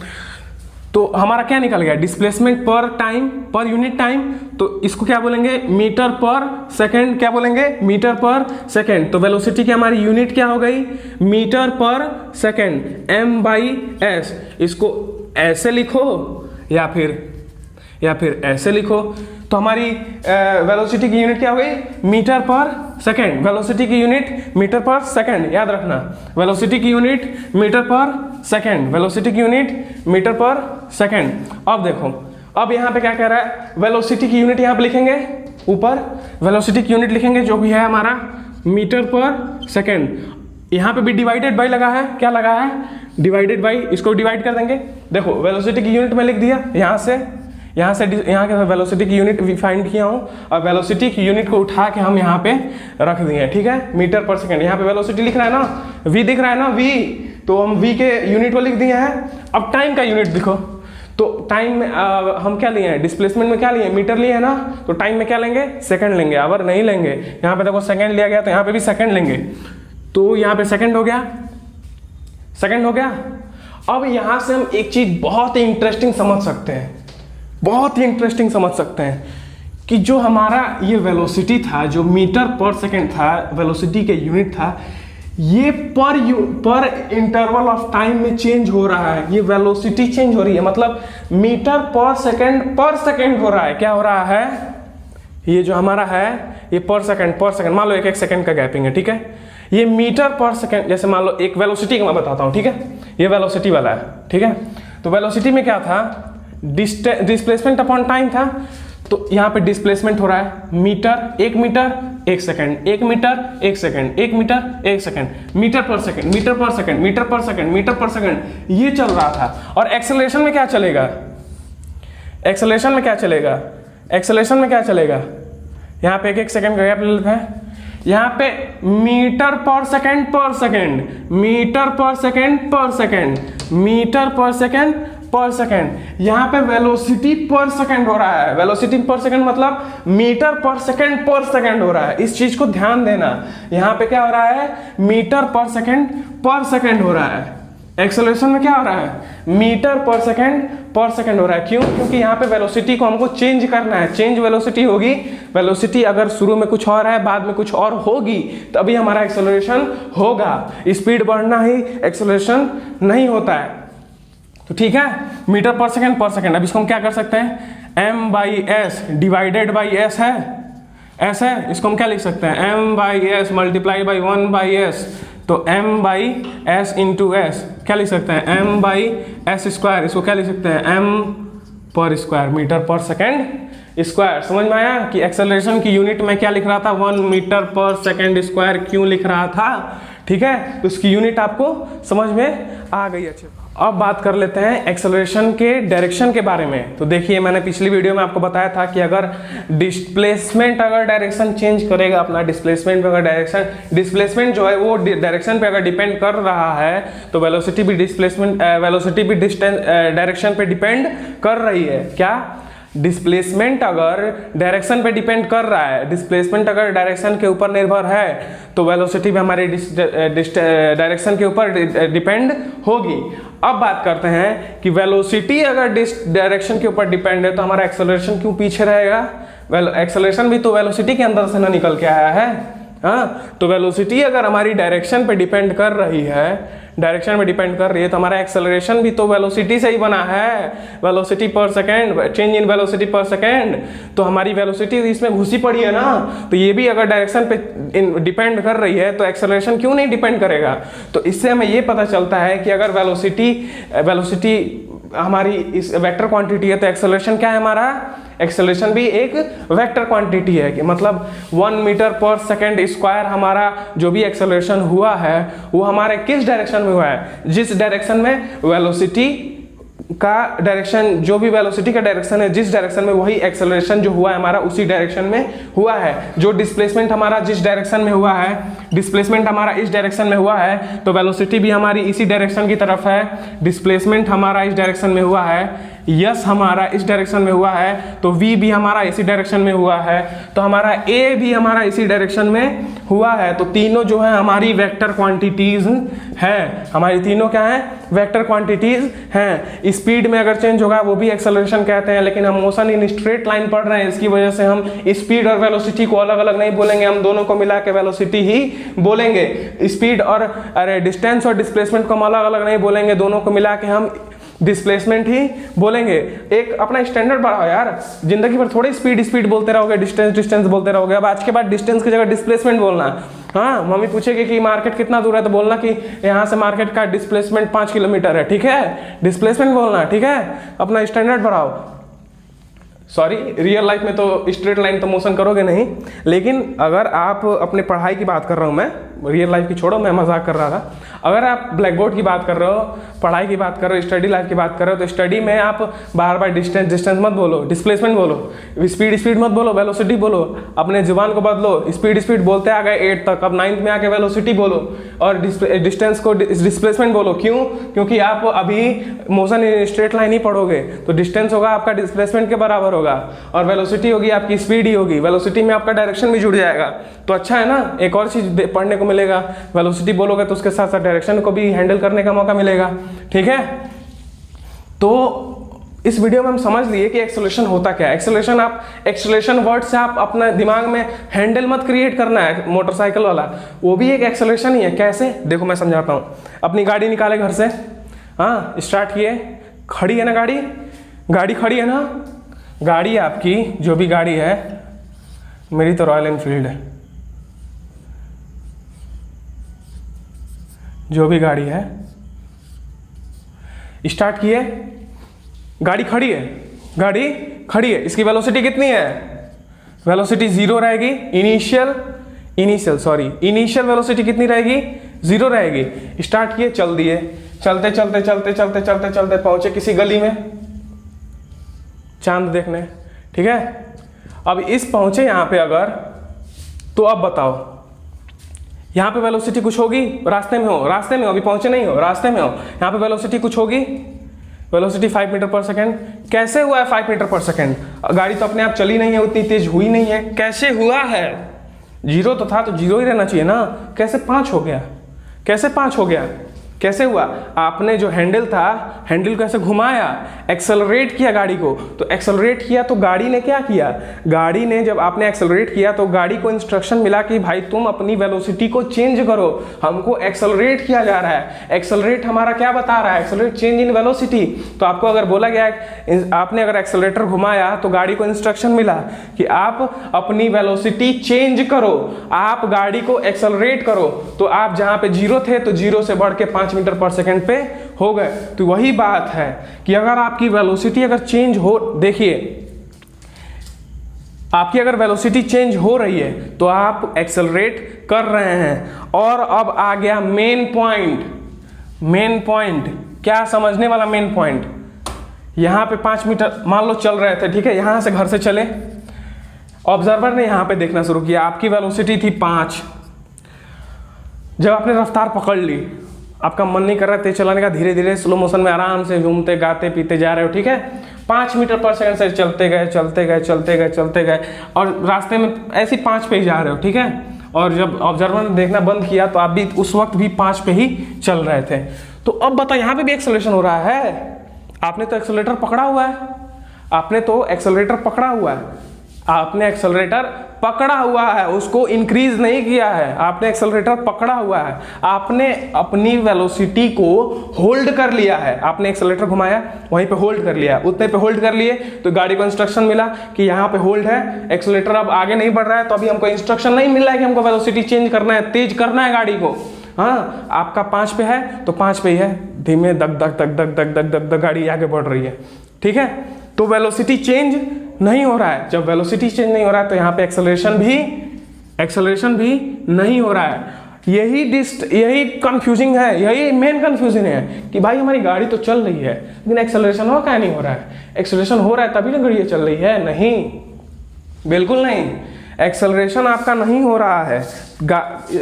तो हमारा क्या निकल गया, डिस्प्लेसमेंट पर टाइम, पर यूनिट टाइम, तो इसको क्या बोलेंगे, मीटर पर सेकंड। क्या बोलेंगे, मीटर पर सेकंड। तो वेलोसिटी की हमारी यूनिट क्या हो गई, मीटर पर सेकंड, m/s। इसको ऐसे लिखो या फिर ऐसे लिखो, तो हमारी वेलोसिटी की यूनिट क्या हो गई, मीटर पर सेकंड। वेलोसिटी की यूनिट मीटर पर सेकंड, याद रखना, वेलोसिटी की unit metre per second, velocity की यूनिट मीटर पर सेकंड। अब देखो, अब यहाँ पे क्या कह रहा है, वेलोसिटी की यूनिट यहाँ पे लिखेंगे, ऊपर वेलोसिटी की यूनिट लिखेंगे जो भी है हमारा मीटर पर सेकंड। यहाँ पे भी डिवाइडेड बाई लगा है, क्या लगा है, डिवाइडेड बाई। इसको डिवाइड कर देंगे, देखो वेलोसिटी की यूनिट में लिख दिया, यहाँ के वेलोसिटी की यूनिट फाइंड किया हूँ, और वेलोसिटी की यूनिट को उठा के हम यहाँ पे रख दिए, ठीक है, मीटर पर सेकंड। यहाँ पे वेलोसिटी लिख रहा है ना, v दिख रहा है ना, v, तो हम v के यूनिट को लिख दिए हैं। अब टाइम का यूनिट दिखो, तो टाइम में हम क्या लिए हैं, डिस्प्लेसमेंट में क्या लिए, मीटर लिए है ना, तो टाइम में क्या लेंगे, सेकंड लेंगे, आवर नहीं लेंगे। यहाँ पे देखो सेकंड लिया गया, तो यहाँ पे भी सेकंड लेंगे, तो यहाँ पे सेकंड हो गया, सेकंड हो गया। अब यहाँ से हम एक चीज बहुत ही इंटरेस्टिंग समझ सकते हैं, बहुत ही इंटरेस्टिंग समझ सकते हैं कि जो हमारा ये वेलोसिटी था, जो मीटर पर सेकंड था, वेलोसिटी के यूनिट था, ये पर इंटरवल ऑफ टाइम में चेंज हो रहा है, ये वेलोसिटी चेंज हो रही है, मतलब मीटर पर सेकंड हो रहा है। क्या हो रहा है, ये जो हमारा है ये पर सेकंड, मान लो एक सेकंड का गैपिंग है, ठीक है। ये मीटर पर सेकंड, जैसे मान लो एक वेलोसिटी का मैं बताता हूँ, ठीक है। ये वेलोसिटी वाला है, ठीक है। तो वेलोसिटी में क्या था, डिस्प्लेसमेंट अपॉन टाइम था। तो यहाँ पे डिस्प्लेसमेंट हो रहा है metre 1 second, 1 metre 1 second, 1 metre 1 second, metre per second, metre per second, metre per second, metre per second, ये चल रहा था। और एक्सेलरेशन में क्या चलेगा, एक्सेलरेशन में क्या चलेगा, एक्सेलरेशन में क्या चलेगा, यहाँ पे 1 सेकंड का गैप ले लेते हैं। यहाँ पे metre per second, metre per second, metre per second, यहाँ पे वेलोसिटी पर सेकंड हो रहा है। वेलोसिटी पर सेकंड मतलब मीटर पर सेकंड हो रहा है। इस चीज को ध्यान देना, यहाँ पे क्या हो रहा है, मीटर पर सेकंड हो रहा है। एक्सेलरेशन में क्या हो रहा है, मीटर पर सेकंड हो रहा है। क्यों, क्योंकि यहाँ पे वेलोसिटी को हमको चेंज करना है, चेंज वेलोसिटी होगी। वेलोसिटी अगर शुरू में कुछ और है, बाद में कुछ और होगी, तभी हमारा एक्सेलरेशन होगा। स्पीड बढ़ना ही एक्सेलरेशन नहीं होता है। तो ठीक है, मीटर पर सेकंड। अब इसको हम क्या कर सकते हैं, m/s डिवाइडेड बाई s है, s है, इसको हम क्या लिख सकते हैं, m/s मल्टीप्लाई बाई 1/s। तो m/s इंटू s क्या लिख सकते हैं, m/s²। इसको क्या लिख सकते हैं, m/², metre per second square. समझ में आया कि एक्सेलरेशन की यूनिट में क्या लिख रहा था, 1 मीटर पर सेकंड स्क्वायर क्यों लिख रहा था, ठीक है। तो इसकी यूनिट आपको समझ में आ गई अच्छे। अब बात कर लेते हैं एक्सेलरेशन के डायरेक्शन के बारे में। तो देखिए, मैंने पिछली वीडियो में आपको बताया था कि अगर डिस्प्लेसमेंट अगर डायरेक्शन चेंज करेगा, अपना डिस्प्लेसमेंट पे अगर डिस्प्लेसमेंट जो है वो डायरेक्शन पे अगर डिपेंड कर रहा है, तो वेलोसिटी भी डिस्टेंस डायरेक्शन पे डिपेंड कर रही है। क्या, डिस्प्लेसमेंट अगर डायरेक्शन पे डिपेंड कर रहा है, डिस्प्लेसमेंट अगर डायरेक्शन के ऊपर निर्भर है, तो वेलोसिटी भी हमारी डायरेक्शन के ऊपर डिपेंड होगी। अब बात करते हैं कि वेलोसिटी अगर डायरेक्शन के ऊपर डिपेंड है, तो हमारा एक्सेलरेशन क्यों पीछे रहेगा। एक्सेलरेशन भी तो वेलोसिटी के अंदर से ना निकल के आया है, हाँ। तो वेलोसिटी अगर हमारी डायरेक्शन पे डिपेंड कर रही है, तो हमारा एक्सेलरेशन भी तो वेलोसिटी से ही बना है। वेलोसिटी पर सेकंड, चेंज इन वेलोसिटी पर सेकंड, तो हमारी वेलोसिटी इसमें घुसी पड़ी है ना। तो ये भी अगर डायरेक्शन पे डिपेंड कर रही है, तो एक्सेलरेशन क्यों नहीं डिपेंड करेगा। तो इससे हमें ये पता चलता है कि अगर वेलोसिटी हमारी इस वेक्टर क्वांटिटी है, तो एक्सेलरेशन क्या है हमारा, एक्सेलरेशन भी एक वेक्टर क्वांटिटी है। कि मतलब 1 मीटर पर सेकंड स्क्वायर हमारा जो भी एक्सेलरेशन हुआ है, वो हमारे किस डायरेक्शन में हुआ है, जिस डायरेक्शन में वेलोसिटी का डायरेक्शन, जो भी वेलोसिटी का डायरेक्शन है, जिस डायरेक्शन में, वही एक्सेलरेशन जो हुआ है हमारा उसी डायरेक्शन में हुआ है। जो डिस्प्लेसमेंट हमारा जिस डायरेक्शन में हुआ है, डिस्प्लेसमेंट हमारा इस डायरेक्शन में हुआ है, तो वेलोसिटी भी हमारी इसी डायरेक्शन की तरफ है। डिस्प्लेसमेंट हमारा इस डायरेक्शन में हुआ है, यस हमारा इस डायरेक्शन में हुआ है, तो वी भी हमारा इसी डायरेक्शन में हुआ है, तो हमारा ए भी हमारा इसी डायरेक्शन में हुआ है। तो तीनों जो है हमारी वेक्टर क्वांटिटीज हैं, हमारी तीनों क्या है, वेक्टर क्वांटिटीज हैं। स्पीड में अगर चेंज होगा वो भी एक्सेलरेशन कहते हैं, लेकिन हम मोशन इन स्ट्रेट लाइन पढ़ रहे हैं, इसकी वजह से हम स्पीड और वेलोसिटी को अलग अलग नहीं बोलेंगे, हम दोनों को मिला के वेलोसिटी ही बोलेंगे। स्पीड और डिस्टेंस और डिस्प्लेसमेंट को हम अलग अलग नहीं बोलेंगे, दोनों को मिला के हम डिस्प्लेसमेंट ही बोलेंगे। एक अपना स्टैंडर्ड बढ़ाओ यार, जिंदगी भर थोड़ी स्पीड बोलते रहोगे, डिस्टेंस बोलते रहोगे। अब आज के बाद डिस्टेंस की जगह डिस्प्लेसमेंट बोलना। हाँ, मम्मी पूछेगी कि मार्केट कितना दूर है, तो बोलना कि यहाँ से मार्केट का डिस्प्लेसमेंट 5 किलोमीटर है, ठीक है। डिस्प्लेसमेंट बोलना, ठीक है। अपना स्टैंडर्ड बढ़ाओ। सॉरी, रियल लाइफ में तो स्ट्रेट लाइन तो मोशन करोगे नहीं, लेकिन अगर आप अपने पढ़ाई की बात कर रहा हूँ मैं, रियल लाइफ की छोड़ो, मैं मजाक कर रहा था। अगर आप ब्लैक बोर्ड की बात कर रहे हो, पढ़ाई की बात कर रहे हो, स्टडी लाइफ की बात कर रहे हो, तो स्टडी में आप बार बार डिस्टेंस मत बोलो, डिस्प्लेसमेंट बोलो, स्पीड मत बोलो, वेलोसिटी बोलो। अपने जुबान को बदलो, स्पीड बोलते आ गए 8 तक, अब 9th में आके वेलोसिटी बोलो और डिस्टेंस को डिस्प्लेसमेंट बोलो। क्यों? क्योंकि आप अभी मोशन इन स्ट्रेट लाइन ही पढ़ोगे, तो डिस्टेंस होगा आपका डिस्प्लेसमेंट के बराबर होगा, और वेलोसिटी होगी आपकी स्पीड ही होगी। वेलोसिटी में आपका डायरेक्शन भी जुड़ जाएगा, तो अच्छा है ना, एक और चीज पढ़ने को मिलेगा। वेलोसिटी बोलोगे तो उसके साथ साथ डायरेक्शन को भी हैंडल करने का मौका मिलेगा, ठीक है। तो इस वीडियो में हम समझ लिए कि एक्सेलरेशन होता क्या है। एक्सेलरेशन, आप एक्सेलरेशन वर्ड से आप अपना दिमाग में हैंडल मत क्रिएट करना है मोटरसाइकिल वाला, वो भी एक एक्सेलरेशन ही है। कैसे, देखो मैं समझाता हूँ। अपनी गाड़ी निकाले घर से, हाँ स्टार्ट किए, खड़ी है ना गाड़ी खड़ी है ना, गाड़ी आपकी जो भी गाड़ी है, मेरी तो रॉयल एनफील्ड है, जो भी गाड़ी है, स्टार्ट किए, गाड़ी खड़ी है, इसकी वेलोसिटी कितनी है, वेलोसिटी 0 रहेगी, इनिशियल वेलोसिटी कितनी रहेगी, 0 रहेगी। स्टार्ट किए, चल दिए, चलते पहुंचे किसी गली में चांद देखने, ठीक है। अब इस पहुंचे यहां पे अगर, तो अब बताओ यहां पे वेलोसिटी कुछ होगी, रास्ते में हो, अभी पहुंचे नहीं हो, रास्ते में हो, यहां पे वेलोसिटी कुछ होगी, वेलोसिटी 5 मीटर पर सेकेंड। कैसे हुआ है 5 मीटर पर सेकेंड? गाड़ी तो अपने आप चली नहीं है, उतनी तेज हुई नहीं है, कैसे हुआ है? 0 तो था तो 0 ही रहना चाहिए ना, कैसे 5 हो गया? कैसे हुआ? आपने जो हैंडल था, हैंडल को ऐसे घुमाया, एक्सेलरेट किया गाड़ी को, तो एक्सेलरेट किया तो गाड़ी ने क्या किया, गाड़ी ने जब आपने एक्सेलरेट किया तो गाड़ी को इंस्ट्रक्शन मिला कि भाई तुम अपनी वेलोसिटी को चेंज करो, हमको एक्सेलरेट किया जा रहा है। एक्सेलरेट हमारा क्या बता रहा है, एक्सेलरेट चेंज इन वेलोसिटी। तो आपको अगर बोला गया, आपने अगर एक्सेलरेटर घुमाया तो गाड़ी को इंस्ट्रक्शन मिला कि आप अपनी वेलोसिटी चेंज करो, आप गाड़ी को एक्सेलरेट करो। तो आप जहां पे 0 थे तो 0 से बढ़ के 5 मीटर पर सेकंड पे हो गए। तो वही बात है कि अगर आपकी वेलोसिटी अगर चेंज हो, देखिए आपकी अगर वेलोसिटी चेंज हो रही है तो आप एक्सेलरेट कर रहे हैं। और अब आ गया मेन पॉइंट, क्या समझने वाला मेन पॉइंट। यहां पे 5 मीटर मान लो चल रहे थे, ठीक है, यहां से घर से चले, ऑब्जर्वर ने यहां पे देखना शुरू किया, आपकी वेलोसिटी थी 5। जब आपने रफ्तार पकड़ ली, आपका मन नहीं कर रहा तेज चलाने का, धीरे धीरे स्लो मोशन में आराम से घूमते गाते पीते जा रहे हो, ठीक है, 5 मीटर पर सेकंड से चलते गए और रास्ते में ऐसे 5 पे ही जा रहे हो, ठीक है। और जब ऑब्जर्वर ने देखना बंद किया तो आप भी उस वक्त भी 5 पे ही चल रहे थे। तो अब बताओ, यहाँ पे भी एक्सेलरेशन हो रहा है, आपने तो एक्सेलरेटर पकड़ा हुआ है, आपने एक्सेलरेटर पकड़ा हुआ है, उसको इंक्रीज नहीं किया है, आपने एक्सेलरेटर पकड़ा हुआ है, आपने अपनी वेलोसिटी को होल्ड कर लिया है, आपने एक्सेलरेटर घुमाया वहीं पे होल्ड कर लिया, उतने पे होल्ड कर लिए तो गाड़ी को इंस्ट्रक्शन मिला कि यहाँ पे होल्ड है, एक्सेलरेटर अब आगे नहीं बढ़ रहा है, तो अभी हमको इंस्ट्रक्शन नहीं मिल रहा है कि हमको वेलोसिटी चेंज करना है, तेज करना है गाड़ी को। हाँ, आपका 5 पे है तो 5 पे ही है, धीमे दग गाड़ी आगे बढ़ रही है, ठीक है। तो वेलोसिटी चेंज नहीं हो रहा है। जब वेलोसिटी चेंज नहीं हो रहा है तो यहाँ पे एक्सेलरेशन भी नहीं हो रहा है। यही कंफ्यूजिंग है, यही मेन कंफ्यूजन है कि भाई हमारी गाड़ी तो चल रही है लेकिन एक्सेलरेशन हो क्या नहीं हो रहा है। एक्सेलरेशन हो रहा है तभी ना गाड़ी चल रही है, नहीं, बिल्कुल नहीं, एक्सेलरेशन आपका नहीं हो रहा है।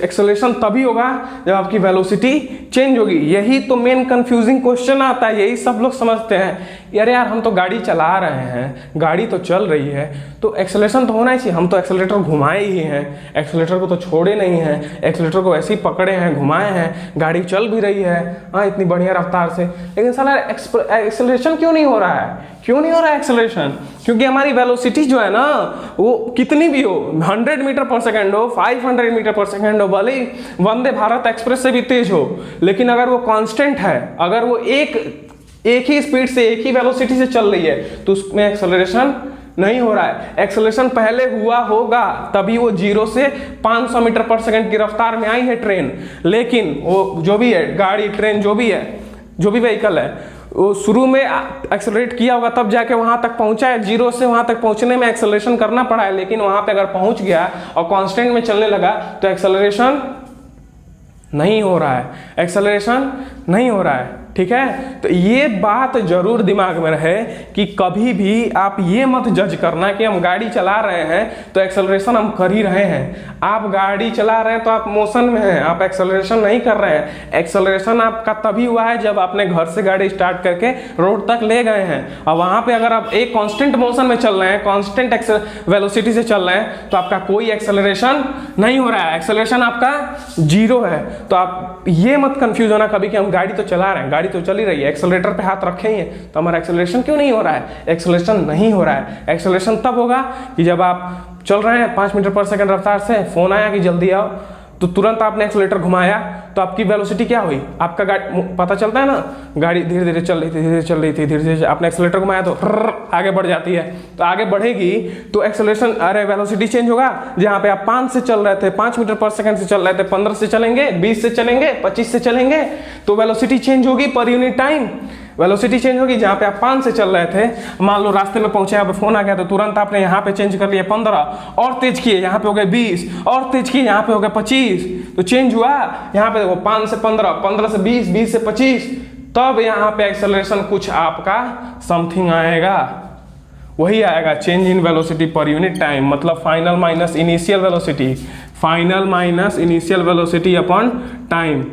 एक्सेलरेशन तभी होगा जब आपकी वेलोसिटी चेंज होगी। यही तो मेन कंफ्यूजिंग क्वेश्चन आता है, यही सब लोग समझते हैं यार हम तो गाड़ी चला रहे हैं, गाड़ी तो चल रही है तो एक्सेलरेशन तो होना ही चाहिए, हम तो एक्सेलरेटर घुमाए ही हैं, एक्सेलरेटर को तो छोड़े नहीं हैं, एक्सेलरेटर को ऐसे ही पकड़े हैं, घुमाए हैं, गाड़ी चल भी रही है हाँ इतनी बढ़िया रफ्तार से, लेकिन साला एक्सेलरेशन क्यों नहीं हो रहा है? एक्सेलरेशन क्योंकि हमारी वेलोसिटी जो है ना वो कितनी भी हो, 100 मीटर पर सेकेंड हो, 500 मीटर पर सेकेंड हो, भले ही वंदे भारत एक्सप्रेस से भी तेज हो, लेकिन अगर वो कांस्टेंट है, अगर वो एक ही स्पीड से एक ही वेलोसिटी से चल रही है तो उसमें एक्सेलरेशन नहीं हो रहा है। एक्सेलरेशन पहले हुआ होगा तभी वो 0 से 500 मीटर पर सेकेंड की रफ्तार में आई है ट्रेन, लेकिन वो जो भी है गाड़ी ट्रेन जो भी व्हीकल है वो शुरू में एक्सेलरेट किया होगा तब जाके वहां तक पहुंचा है। 0 से वहां तक पहुंचने में एक्सेलरेशन करना पड़ा है, लेकिन वहां पे अगर पहुंच गया और कांस्टेंट में चलने लगा तो एक्सेलरेशन नहीं हो रहा है, ठीक है। तो ये बात जरूर दिमाग में रहे कि कभी भी आप ये मत जज करना कि हम गाड़ी चला रहे हैं तो एक्सेलरेशन हम कर ही रहे हैं। आप गाड़ी चला रहे हैं तो आप मोशन में हैं, आप एक्सेलरेशन नहीं कर रहे हैं। एक्सेलरेशन आपका तभी हुआ है जब आपने घर से गाड़ी स्टार्ट करके रोड तक ले गए हैं, और वहां पे अगर आप एक कांस्टेंट मोशन में चल रहे हैं, कांस्टेंट वेलोसिटी से चल रहे हैं तो आपका कोई एक्सेलरेशन नहीं हो रहा है, एक्सेलरेशन आपका 0 है। तो आप ये मत कंफ्यूज होना कभी कि हम गाड़ी तो चला रहे हैं, गाड़ी गाड़ी तो चल ही रही है, एक्सेलरेटर पे हाथ रखे ही है, तो हमारा एक्सेलरेशन क्यों नहीं हो रहा है? एक्सेलरेशन नहीं हो रहा है। एक्सेलरेशन तब होगा कि जब आप चल रहे हैं 5 मीटर पर सेकंड रफ्तार से, फोन आया कि जल्दी आओ, तो तुरंत आपने एक्सेलरेटर घुमाया तो आपकी वेलोसिटी क्या हुई? आपका गाड़ी, पता चलता है ना, गाड़ी धीरे धीरे चल रही थी, धीरे चल रही थी, धीरे धीरे आपने एक्सेलरेटर घुमाया तो आगे बढ़ जाती है। तो आगे बढ़ेगी तो एक्सेलरेशन, अरे वेलोसिटी चेंज होगा। जहाँ पे आप 5 से चल रहे थे, 5 मीटर पर सेकंड से चल रहे थे, 15 से चलेंगे, 20 से चलेंगे, 25 से चलेंगे, तो वेलोसिटी चेंज होगी पर यूनिट टाइम। वेलोसिटी चेंज होगी। जहाँ पे आप 5 से चल रहे थे, मान लो रास्ते में पहुंचे, यहाँ पे फोन आ गया तो तुरंत आपने यहाँ पे चेंज कर लिया 15, और तेज किए, यहाँ पे हो गए 20, और तेज किए, यहाँ पे हो गए 25, तो चेंज हुआ। यहाँ पे देखो 5 से 15, 15 से 20, 20 से 25, तब यहाँ पे एक्सेलरेशन कुछ आपका समथिंग आएगा, वही आएगा change in velocity per unit time, मतलब final minus initial velocity, final minus initial velocity upon time.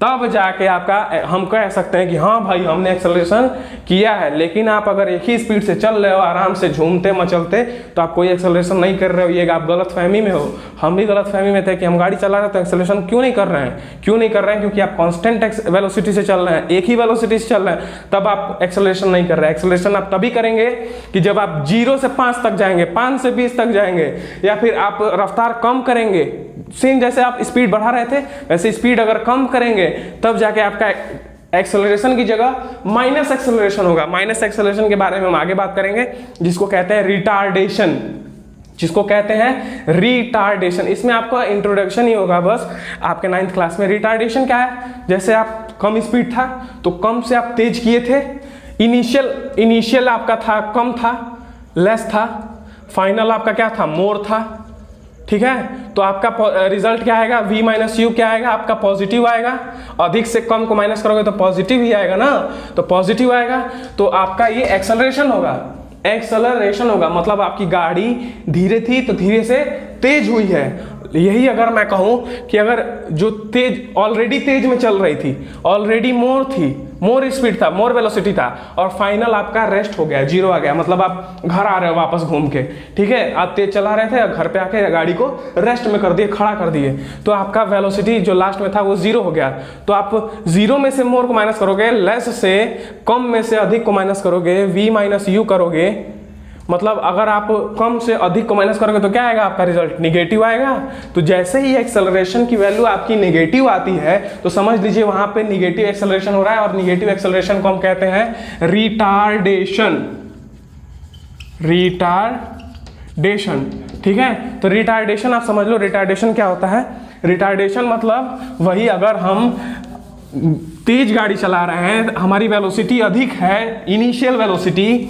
तब जाके आपका, हम कह सकते हैं कि हाँ भाई हमने एक्सेलरेशन किया है। लेकिन आप अगर एक ही स्पीड से चल रहे हो, आराम से झूमते मचलते, तो आप कोई एक्सेलरेशन नहीं कर रहे हो, ये आप गलत फहमी में हो। हम भी गलत फहमी में थे कि हम गाड़ी चला रहे हैं तो एक्सेलरेशन क्यों नहीं कर रहे हैं, क्यों नहीं कर रहे हैं? क्योंकि आप कांस्टेंट वेलोसिटी से चल रहे हैं, एक ही वेलोसिटी से चल रहे हैं, तब आप एक्सेलरेशन नहीं कर रहे हैं। एक्सेलरेशन आप तभी करेंगे कि जब आप 0 से 5 तक जाएंगे, 5 से 20 तक जाएंगे, या फिर आप रफ्तार कम करेंगे, सेम जैसे आप स्पीड बढ़ा रहे थे वैसे स्पीड अगर कम करेंगे, तब जाके आपका एक्सेलरेशन की जगह माइनस एक्सेलरेशन होगा। माइनस एक्सेलरेशन के बारे में हम आगे बात करेंगे, जिसको कहते हैं रिटार्डेशन, जिसको कहते हैं रिटार्डेशन। इसमें आपका इंट्रोडक्शन ही होगा बस आपके 9th क्लास में। रिटार्डेशन क्या है? जैसे आप कम स्पीड था तो कम से आप तेज किए थे, इनिशियल आपका था कम था, लेस था, फाइनल आपका क्या था? मोर था, ठीक है? तो आपका रिजल्ट क्या आएगा? v माइनस यू क्या आएगा? आपका पॉजिटिव आएगा। अधिक से कम को माइनस करोगे तो पॉजिटिव ही आएगा ना, तो पॉजिटिव आएगा, तो आपका ये एक्सेलरेशन होगा। एक्सेलरेशन होगा मतलब आपकी गाड़ी धीरे थी तो धीरे से तेज हुई है। यही अगर मैं कहूं कि अगर जो तेज ऑलरेडी तेज में चल रही थी, ऑलरेडी मोर थी, मोर स्पीड था, मोर वेलोसिटी था, और फाइनल आपका रेस्ट हो गया, 0 आ गया, मतलब आप घर आ रहे हो वापस घूम के, ठीक है? आप तेज चला रहे थे, घर पे आके गाड़ी को रेस्ट में कर दिए, खड़ा कर दिए, तो आपका वेलोसिटी जो लास्ट में था वो 0 हो गया। तो आप 0 में से मोर को माइनस करोगे, लेस से कम में से अधिक को माइनस करोगे, v माइनस यू करोगे, मतलब अगर आप कम से अधिक को माइनस करोगे तो क्या आएगा? आपका रिजल्ट निगेटिव आएगा। तो जैसे ही एक्सेलरेशन की वैल्यू आपकी निगेटिव आती है तो समझ लीजिए वहां पे निगेटिव एक्सेलरेशन हो रहा है, और निगेटिव एक्सेलरेशन को हम कहते हैं रिटार्डेशन। रिटार्डेशन, ठीक है? तो रिटार्डेशन आप समझ लो, रिटार्डेशन क्या होता है? रिटार्डेशन मतलब वही, अगर हम तेज गाड़ी चला रहे हैं, हमारी वेलोसिटी अधिक है, इनिशियल वेलोसिटी,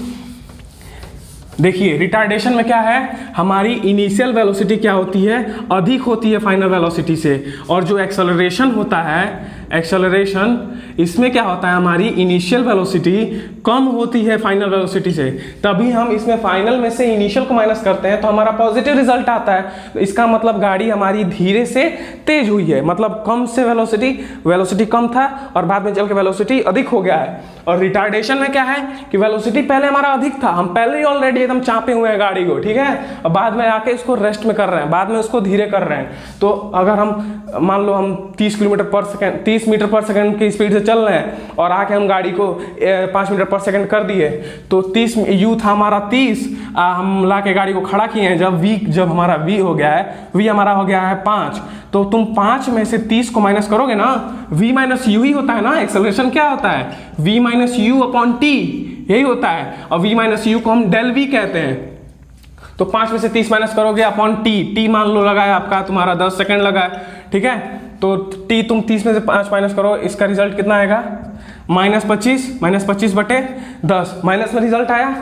देखिए रिटार्डेशन में क्या है, हमारी इनिशियल वेलोसिटी क्या होती है? अधिक होती है फाइनल वेलोसिटी से, और जो एक्सेलरेशन होता है, एक्सेलरेशन, इसमें क्या होता है? हमारी इनिशियल वेलोसिटी कम होती है फाइनल वेलोसिटी से, तभी हम इसमें फाइनल में से इनिशियल को माइनस करते हैं तो हमारा पॉजिटिव रिजल्ट आता है। तो इसका मतलब गाड़ी हमारी धीरे से तेज हुई है, मतलब कम से वेलोसिटी कम था और बाद में चल के वेलोसिटी अधिक हो गया है। और रिटार्डेशन में क्या है कि वेलोसिटी पहले हमारा अधिक था, हम पहले ही ऑलरेडी एकदम चापे हुए हैं गाड़ी को, ठीक है? और बाद में आके इसको रेस्ट में कर रहे हैं, बाद में उसको धीरे कर रहे हैं। तो अगर हम मान लो हम 30 मीटर पर सेकंड की स्पीड से चल रहे हैं और आके हम गाड़ी को 5 मीटर पर सेकंड कर दिए, तो 30 यू था हमारा 30, हम ला के गाड़ी को खड़ा किए हैं, जब हमारा v हो गया है, v हमारा हो गया है 5, तो तुम 5 में से 30 को माइनस करोगे ना, v माइनस यू ही होता है ना। एक्सेलरेशन क्या होता है? v minus you upon T, यही होता है, और v माइनस यू को हम डेल v कहते हैं। तो 5 में से 30 माइनस करोगे अपॉन टी मान लो लगा है आपका, तुम्हारा 10 सेकंड लगा है, ठीक है? तो t तुम 30 में से 5 माइनस करो, इसका रिजल्ट कितना आएगा? -25 बटे 10, माइनस में रिजल्ट आया,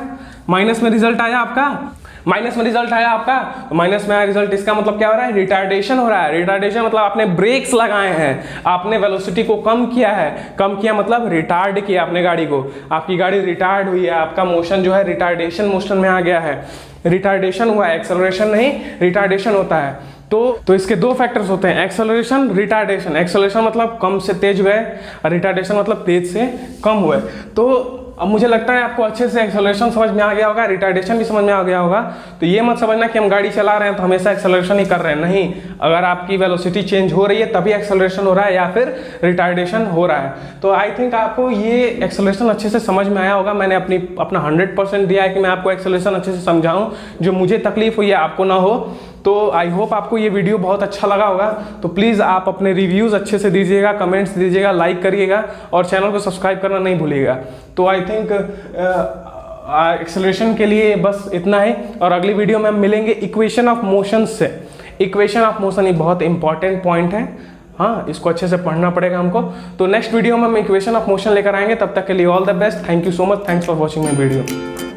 माइनस में रिजल्ट आया आपका, माइनस में रिजल्ट आया आपका, तो माइनस में आया रिजल्ट। इसका मतलब क्या हो रहा है? रिटार्डेशन हो रहा है। रिटार्डेशन मतलब आपने ब्रेक्स लगाए हैं, आपने वेलोसिटी को कम किया है। कम किया मतलब रिटार्ड किया आपने गाड़ी को, आपकी गाड़ी रिटार्ड हुई है, आपका मोशन जो है रिटार्डेशन मोशन में आ गया है, रिटार्डेशन हुआ है, एक्सेलरेशन नहीं, रिटार्डेशन होता है। तो इसके 2 फैक्टर्स होते हैं, एक्सेलरेशन, रिटार्डेशन। एक्सेलरेशन मतलब कम से तेज हुए, और रिटार्डेशन मतलब तेज से कम हुए। तो अब मुझे लगता है आपको अच्छे से एक्सेलरेशन समझ में आ गया होगा, रिटार्डेशन भी समझ में आ गया होगा। तो ये मत समझना कि हम गाड़ी चला रहे हैं तो हमेशा एक्सेलरेशन ही कर रहे हैं, नहीं। अगर आपकी वेलोसिटी चेंज हो रही है तभी एक्सेलरेशन हो रहा है या फिर रिटार्डेशन हो रहा है। तो आई थिंक आपको ये एक्सेलरेशन अच्छे से समझ में आया होगा। मैंने अपना 100% दिया है कि मैं आपको एक्सेलरेशन अच्छे से समझाऊं, जो मुझे तकलीफ हुई है आपको ना हो। तो आई होप आपको ये वीडियो बहुत अच्छा लगा होगा। तो प्लीज़ आप अपने रिव्यूज़ अच्छे से दीजिएगा, कमेंट्स दीजिएगा, लाइक करिएगा और चैनल को सब्सक्राइब करना नहीं भूलिएगा। तो आई थिंक एक्सेलरेशन के लिए बस इतना ही, और अगली वीडियो में हम मिलेंगे इक्वेशन ऑफ मोशन से। इक्वेशन ऑफ मोशन ये बहुत इंपॉर्टेंट पॉइंट है, हाँ, इसको अच्छे से पढ़ना पड़ेगा हमको। तो नेक्स्ट वीडियो में हम इक्वेशन ऑफ मोशन लेकर आएंगे। तब तक के लिए all the best, thank you so much, thanks for watching my video.